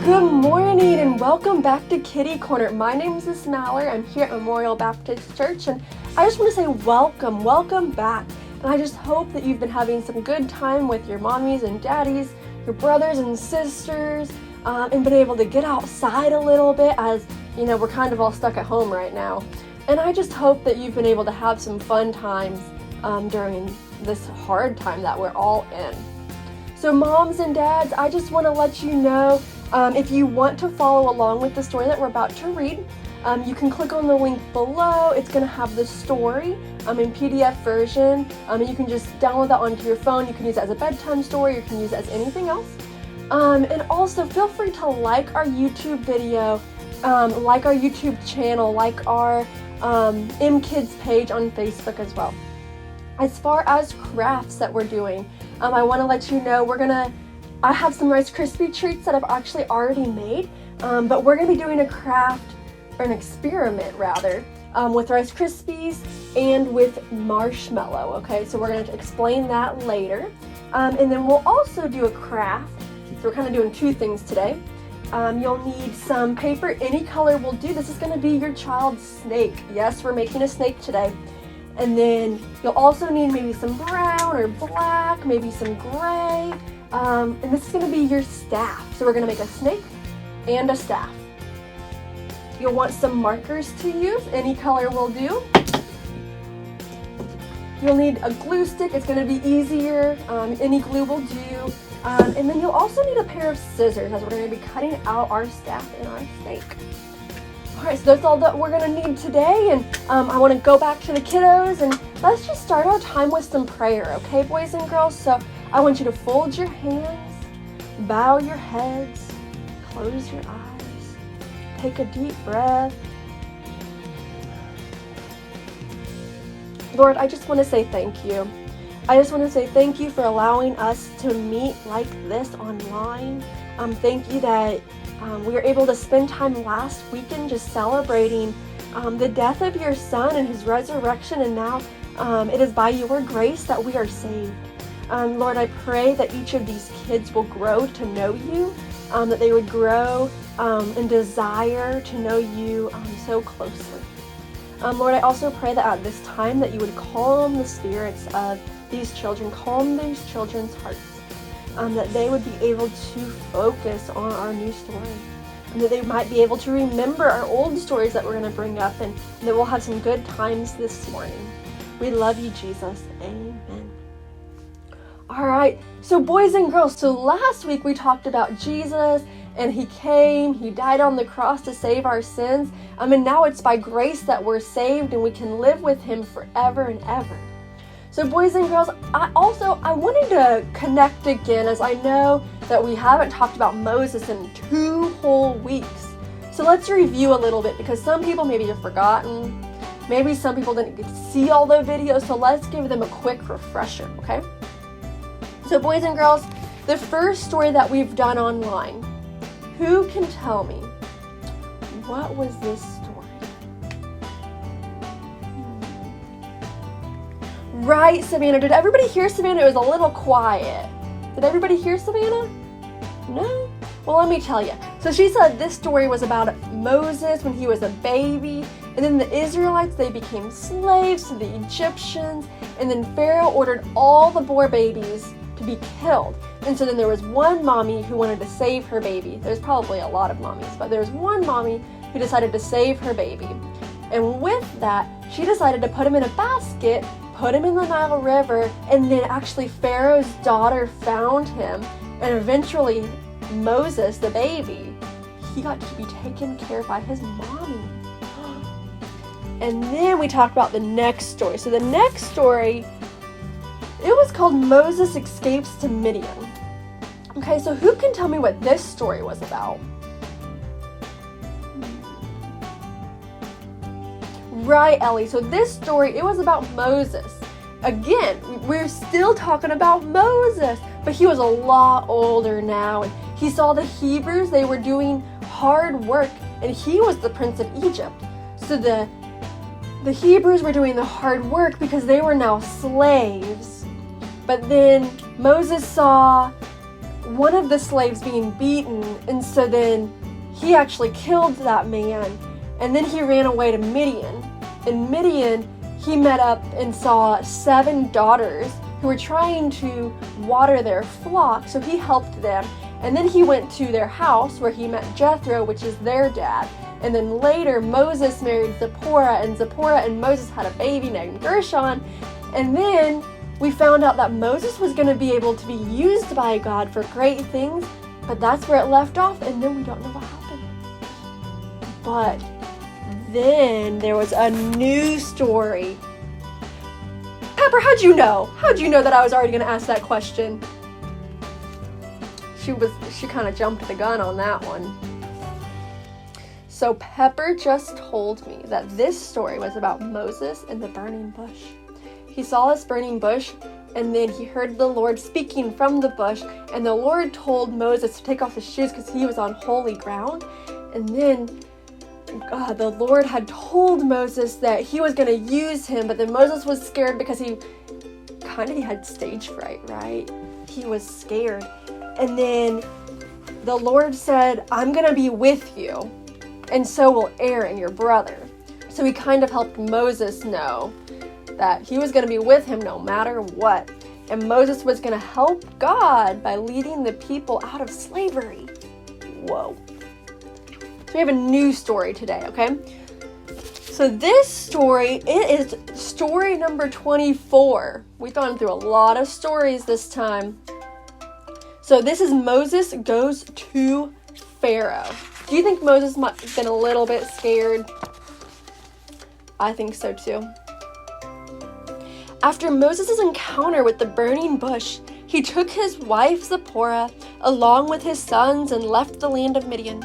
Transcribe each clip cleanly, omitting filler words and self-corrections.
Good morning and welcome back to Kiddie Korner. My name is Miss Mallory. I'm here at Memorial Baptist Church, and I just want to say welcome back. And I just hope that you've been having some good time with your mommies and daddies, your brothers and sisters, and been able to get outside a little bit as, you know, we're kind of all stuck at home right now. And I just hope that you've been able to have some fun times during this hard time that we're all in. So moms and dads, I just want to let you know, if you want to follow along with the story that we're about to read, you can click on the link below. It's going to have the story in PDF version. And you can just download that onto your phone. You can use it as a bedtime story. You can use it as anything else. And also feel free to like our YouTube video, like our YouTube channel, like our MKids page on Facebook as well. As far as crafts that we're doing, I want to let you know I have some Rice Krispie treats that I've actually already made, but we're going to be doing a craft, or an experiment rather, with Rice Krispies and with marshmallow, okay? So we're going to explain that later. And then we'll also do a craft, so we're kind of doing two things today. You'll need some paper, any color will do. This is going to be your child's snake. Yes, we're making a snake today. And then you'll also need maybe some brown or black, maybe some gray. And this is going to be your staff. So we're going to make a snake and a staff. You'll want some markers to use. Any color will do. You'll need a glue stick. It's going to be easier. Any glue will do. And then you'll also need a pair of scissors as we're going to be cutting out our staff and our snake. Alright, so that's all that we're going to need today, and I want to go back to the kiddos, and let's just start our time with some prayer, okay, boys and girls? So I want you to fold your hands, bow your heads, close your eyes, take a deep breath. Lord, I just want to say thank you. I just want to say thank you for allowing us to meet like this online. Thank you that we were able to spend time last weekend just celebrating the death of your son and his resurrection, and now it is by your grace that we are saved. Lord, I pray that each of these kids will grow to know you, that they would grow and desire to know you so closely. Lord, I also pray that at this time that you would calm the spirits of these children, calm these children's hearts. That they would be able to focus on our new story, and that they might be able to remember our old stories that we're going to bring up, and that we'll have some good times this morning. We love you, Jesus. Amen. All right, so boys and girls, so last week we talked about Jesus, and he came, he died on the cross to save our sins, and now it's by grace that we're saved, and we can live with him forever and ever. So boys and girls, I wanted to connect again, as I know that we haven't talked about Moses in 2 whole weeks. So let's review a little bit, because some people maybe have forgotten. Maybe some people didn't get to see all the videos, so let's give them a quick refresher, okay? So boys and girls, the first story that we've done online, who can tell me, what was this story? Right, Savannah. Did everybody hear Savannah? It was a little quiet. Did everybody hear Savannah? No? Well, let me tell you. So she said this story was about Moses when he was a baby, and then the Israelites, they became slaves to the Egyptians, and then Pharaoh ordered all the boy babies to be killed. And so then there was one mommy who wanted to save her baby. There's probably a lot of mommies, but there was one mommy who decided to save her baby. And with that, she decided to put him in a basket, put him in the Nile River, and then actually Pharaoh's daughter found him, and eventually Moses, the baby, he got to be taken care of by his mommy. And then we talked about the next story. So the next story, it was called Moses Escapes to Midian. Okay, so who can tell me what this story was about? Right, Ellie. So this story, it was about Moses. Again, we're still talking about Moses, but he was a lot older now, and he saw the Hebrews, they were doing hard work, and he was the prince of Egypt. So the Hebrews were doing the hard work because they were now slaves. But then Moses saw one of the slaves being beaten, and so then he actually killed that man, and then he ran away to Midian. In Midian, he met up and saw 7 daughters who were trying to water their flock, so he helped them. And then he went to their house where he met Jethro, which is their dad. And then later, Moses married Zipporah, and Zipporah and Moses had a baby named Gershon. And then we found out that Moses was going to be able to be used by God for great things, but that's where it left off, and then we don't know what happened. But then there was a new story. Pepper, how'd you know? How'd you know that I was already going to ask that question? She kind of jumped the gun on that one. So Pepper just told me that this story was about Moses and the burning bush. He saw this burning bush, and then he heard the Lord speaking from the bush, and the Lord told Moses to take off his shoes because he was on holy ground. And then the Lord had told Moses that he was going to use him, but then Moses was scared because he had stage fright, right? He was scared. And then the Lord said, I'm going to be with you, and so will Aaron, your brother. So he kind of helped Moses know that he was going to be with him no matter what. And Moses was going to help God by leading the people out of slavery. Whoa. So we have a new story today, okay? So this story, it is story number 24. We've gone through a lot of stories this time. So this is Moses goes to Pharaoh. Do you think Moses might have been a little bit scared? I think so too. After Moses' encounter with the burning bush, he took his wife Zipporah along with his sons and left the land of Midian.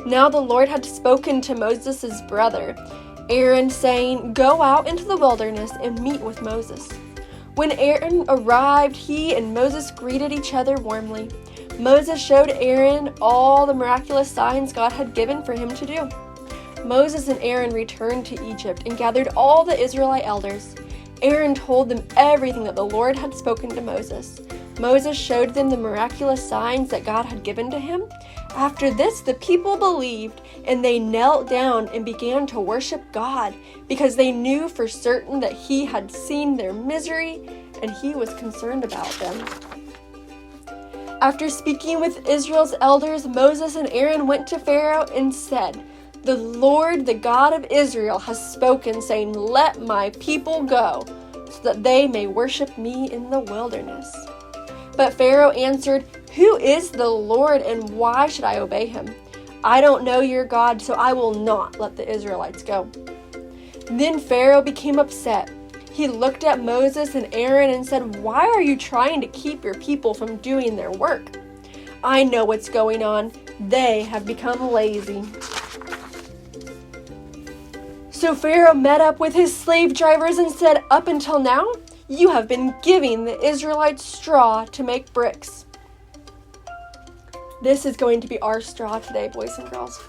Now the Lord had spoken to Moses' brother, Aaron, saying, Go out into the wilderness and meet with Moses. When Aaron arrived, he and Moses greeted each other warmly. Moses showed Aaron all the miraculous signs God had given for him to do. Moses and Aaron returned to Egypt and gathered all the Israelite elders. Aaron told them everything that the Lord had spoken to Moses. Moses showed them the miraculous signs that God had given to him. After this, the people believed, and they knelt down and began to worship God, because they knew for certain that he had seen their misery, and he was concerned about them. After speaking with Israel's elders, Moses and Aaron went to Pharaoh and said, The Lord, the God of Israel, has spoken, saying, Let my people go, so that they may worship me in the wilderness. But Pharaoh answered, Who is the Lord, and why should I obey him? I don't know your God, so I will not let the Israelites go. Then Pharaoh became upset. He looked at Moses and Aaron and said, Why are you trying to keep your people from doing their work? I know what's going on. They have become lazy. So Pharaoh met up with his slave drivers and said, Up until now, you have been giving the Israelites straw to make bricks. This is going to be our straw today, boys and girls.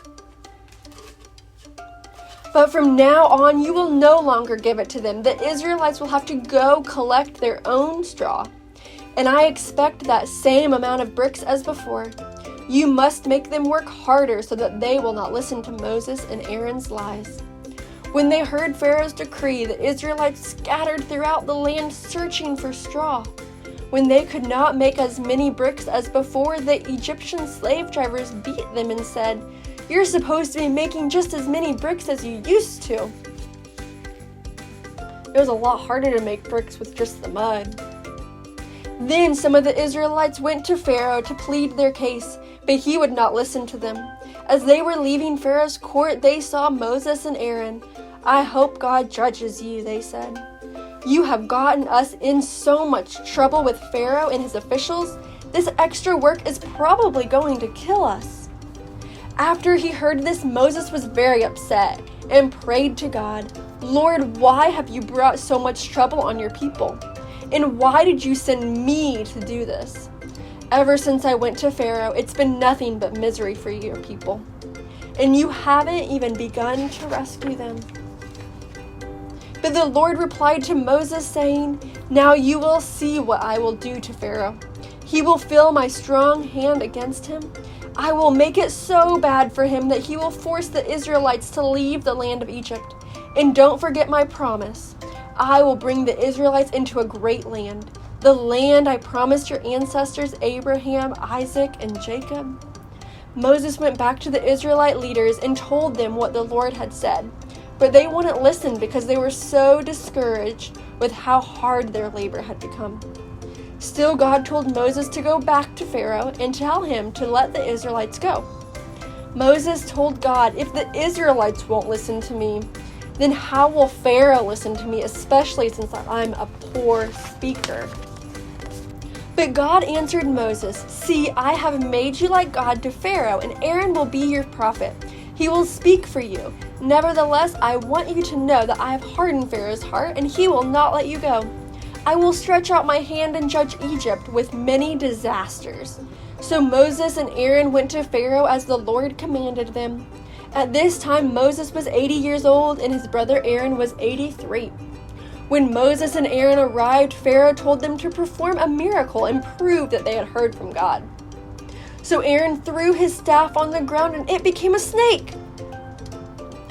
But from now on, you will no longer give it to them. The Israelites will have to go collect their own straw. And I expect that same amount of bricks as before. You must make them work harder so that they will not listen to Moses and Aaron's lies. When they heard Pharaoh's decree, the Israelites scattered throughout the land searching for straw. When they could not make as many bricks as before, the Egyptian slave drivers beat them and said, You're supposed to be making just as many bricks as you used to. It was a lot harder to make bricks with just the mud. Then some of the Israelites went to Pharaoh to plead their case, but he would not listen to them. As they were leaving Pharaoh's court, they saw Moses and Aaron. I hope God judges you, they said. You have gotten us in so much trouble with Pharaoh and his officials. This extra work is probably going to kill us. After he heard this, Moses was very upset and prayed to God, Lord, why have you brought so much trouble on your people? And why did you send me to do this? Ever since I went to Pharaoh, it's been nothing but misery for your people. And you haven't even begun to rescue them. But the Lord replied to Moses, saying, Now you will see what I will do to Pharaoh. He will feel my strong hand against him. I will make it so bad for him that he will force the Israelites to leave the land of Egypt. And don't forget my promise. I will bring the Israelites into a great land, the land I promised your ancestors Abraham, Isaac, and Jacob." Moses went back to the Israelite leaders and told them what the Lord had said, but they wouldn't listen because they were so discouraged with how hard their labor had become. Still, God told Moses to go back to Pharaoh and tell him to let the Israelites go. Moses told God, "If the Israelites won't listen to me, then how will Pharaoh listen to me, especially since I'm a poor speaker?" But God answered Moses, "See, I have made you like God to Pharaoh, and Aaron will be your prophet. He will speak for you. Nevertheless, I want you to know that I have hardened Pharaoh's heart, and he will not let you go. I will stretch out my hand and judge Egypt with many disasters." So Moses and Aaron went to Pharaoh as the Lord commanded them. At this time, Moses was 80 years old, and his brother Aaron was 83. When Moses and Aaron arrived, Pharaoh told them to perform a miracle and prove that they had heard from God. So Aaron threw his staff on the ground, and it became a snake.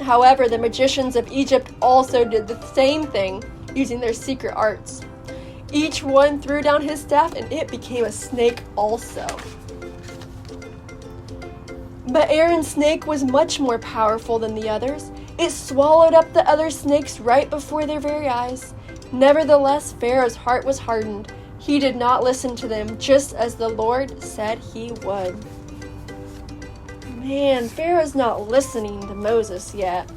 However, the magicians of Egypt also did the same thing, using their secret arts. Each one threw down his staff, and it became a snake also. But Aaron's snake was much more powerful than the others. It swallowed up the other snakes right before their very eyes. Nevertheless, Pharaoh's heart was hardened. He did not listen to them, just as the Lord said he would. Man, Pharaoh's not listening to Moses yet.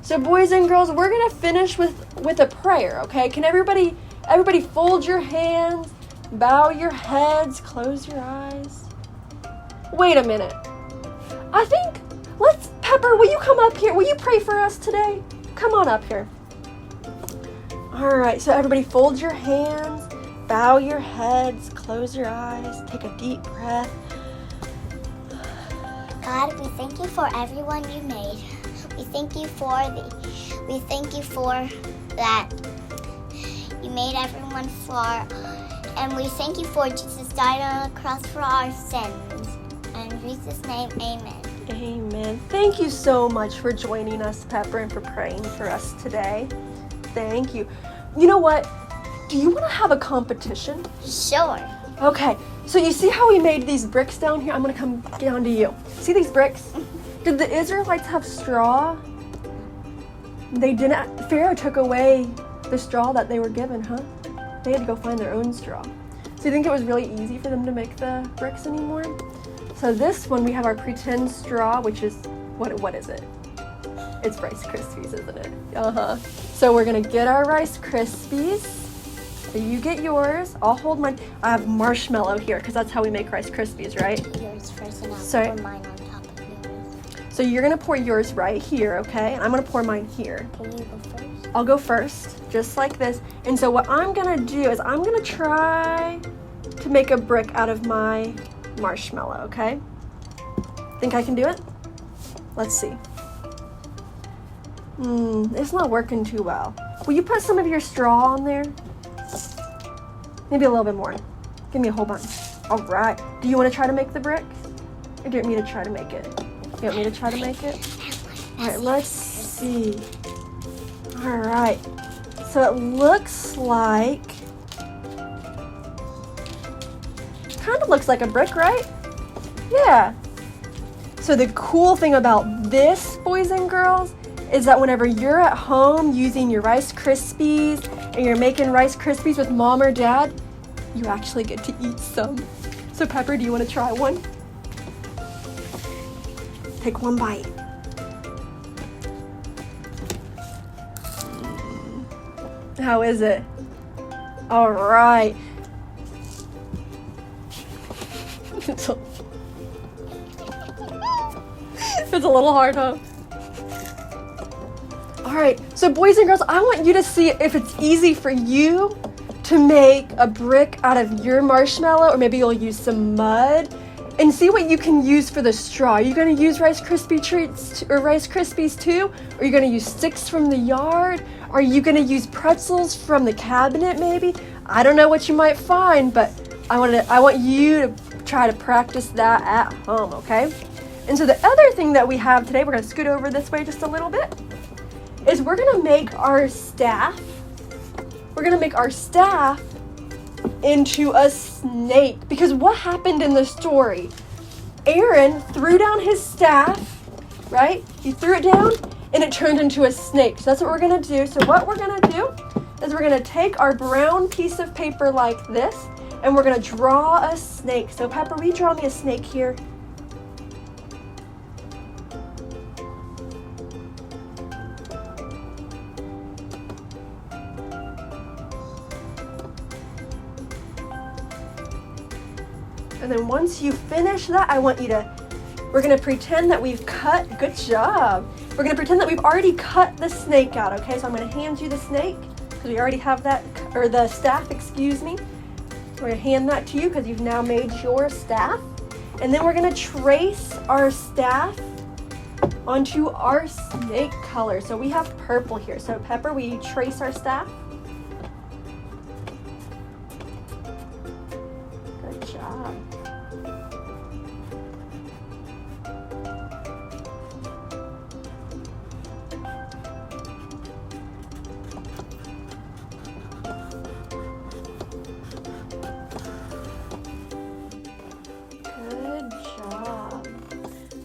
So boys and girls, we're going to finish with a prayer, okay? Can everybody fold your hands, bow your heads, close your eyes? Wait a minute. I think, Pepper, will you come up here? Will you pray for us today? Come on up here. All right, so everybody fold your hands, bow your heads, close your eyes, take a deep breath. God, we thank you for everyone you made. We thank you for that you made everyone for, and we thank you for Jesus died on the cross for our sins. In Jesus' name, amen. Amen. Thank you so much for joining us, Pepper, and for praying for us today. Thank you. You know what? Do you want to have a competition? Sure. Okay, so you see how we made these bricks down here? I'm going to come down to you. See these bricks? Did the Israelites have straw? They didn't. Pharaoh took away the straw that they were given, huh? They had to go find their own straw. So you think it was really easy for them to make the bricks anymore? So this one, we have our pretend straw, which is, what is it? It's Rice Krispies, isn't it? Uh-huh. So we're going to get our Rice Krispies. So you get yours. I'll hold mine. I have marshmallow here because that's how we make Rice Krispies, right? Yours first, and I'll pour mine on top of yours. So you're going to pour yours right here, okay? And I'm going to pour mine here. Can you go first? I'll go first, just like this. And so what I'm going to do is I'm going to try to make a brick out of my marshmallow, okay? Think I can do it? Let's see. It's not working too well. Will you put some of your straw on there? Maybe a little bit more. Give me a whole bunch. All right. Do you want to try to make the brick? Or do you want me to try to make it? You want me to try to make it? All right, let's see. All right. So it looks like, kind of looks like a brick, right? Yeah. So the cool thing about this, boys and girls, is that whenever you're at home using your Rice Krispies and you're making Rice Krispies with mom or dad, you actually get to eat some. So Pepper, do you want to try one? Take one bite. How is it? All right. It's a little hard, huh? All right, so boys and girls, I want you to see if it's easy for you to make a brick out of your marshmallow, or maybe you'll use some mud, and see what you can use for the straw. Are you gonna use Rice Krispie treats or Rice Krispies too? Or are you gonna use sticks from the yard? Are you gonna use pretzels from the cabinet maybe? I don't know what you might find, but I want you to try to practice that at home, okay? And so the other thing that we have today, we're going to scoot over this way just a little bit, is we're going to make our staff. We're going to make our staff into a snake. Because what happened in the story? Aaron threw down his staff, right? He threw it down and it turned into a snake. So that's what we're going to do. So what we're going to do is we're going to take our brown piece of paper like this and we're going to draw a snake. So Pepper, will you draw me a snake here? And then once you finish that, we're going to pretend that we've cut, good job. We're going to pretend that we've already cut the snake out, okay? So I'm going to hand you the snake, because we already have that, or the staff, excuse me. We're going to hand that to you, because you've now made your staff. And then we're going to trace our staff onto our snake color. So we have purple here. So Pepper, will you trace our staff? Good job.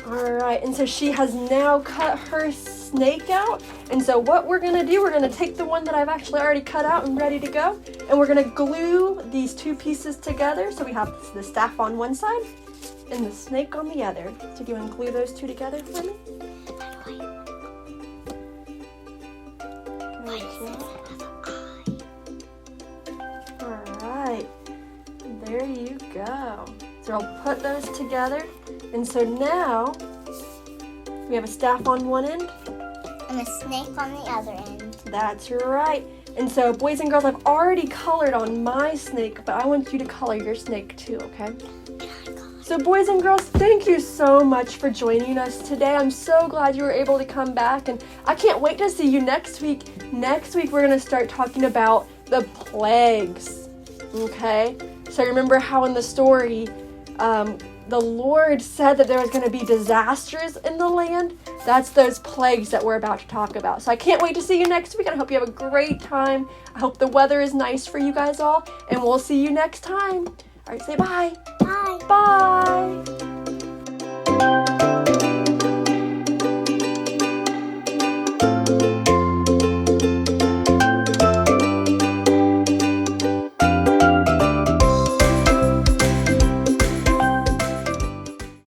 Alright, and so she has now cut her snake out. And so what we're going to do, we're going to take the one that I've actually already cut out and ready to go. And we're going to glue these two pieces together. So we have the staff on one side and the snake on the other. So do you want to glue those two together for me? Alright, there you go. So I'll put those together. And so now we have a staff on one end and a snake on the other end. That's right. And so boys and girls, I've already colored on my snake, but I want you to color your snake too, okay? So boys and girls, thank you so much for joining us today. I'm so glad you were able to come back, and I can't wait to see you next week. Next week we're going to start talking about the plagues, okay? So remember how in the story, the Lord said that there was going to be disasters in the land. That's those plagues that we're about to talk about. So I can't wait to see you next week, and I hope you have a great time. I hope the weather is nice for you guys all, and we'll see you next time. All right, say bye. Bye. Bye.